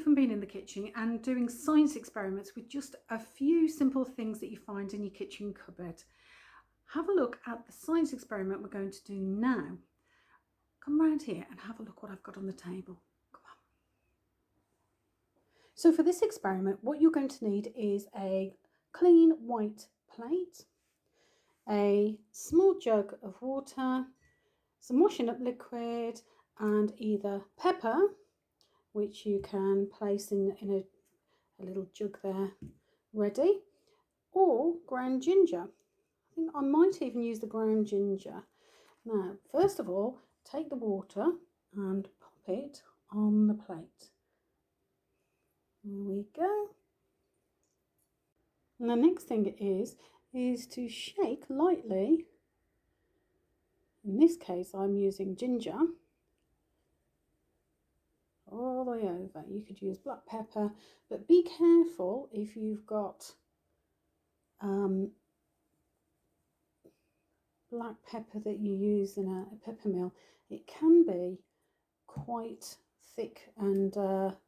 you from being in the kitchen and doing science experiments with just a few simple things that you find in your kitchen cupboard. Have a look at the science experiment we're going to do now. Come round here and have a look what I've got on the table. Come on. So for this experiment, what you're going to need is a clean white plate, a small jug of water, some washing up liquid, and either pepper, which you can place in a little jug there ready, or ground ginger. I think I might even use the ground ginger. Now, first of all, take the water and pop it on the plate. There we go. And the next thing is to shake lightly. In this case, I'm using ginger all the way over. You could use black pepper, but be careful if you've got black pepper that you use in a pepper mill. It can be quite thick and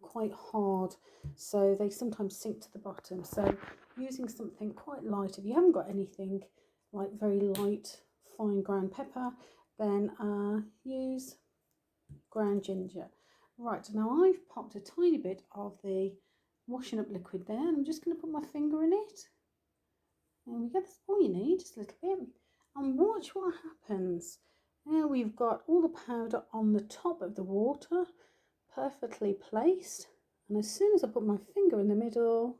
quite hard, so they sometimes sink to the bottom. So using something quite light, if you haven't got anything like very light fine ground pepper, then use ground ginger. Right, now I've popped a tiny bit of the washing up liquid there, and I'm just going to put my finger in it. There we go, that's all you need, just a little bit. And watch what happens. Now we've got all the powder on the top of the water, perfectly placed. And as soon as I put my finger in the middle,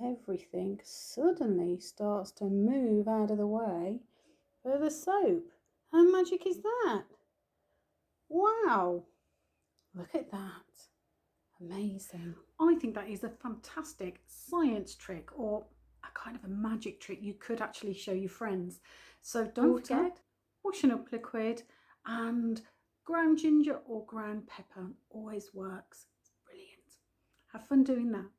everything suddenly starts to move out of the way for the soap. How magic is that? Wow, look at that. Amazing. I think that is a fantastic science trick, or a kind of a magic trick you could actually show your friends. So don't forget, washing up liquid and ground ginger or ground pepper always works. It's brilliant. Have fun doing that.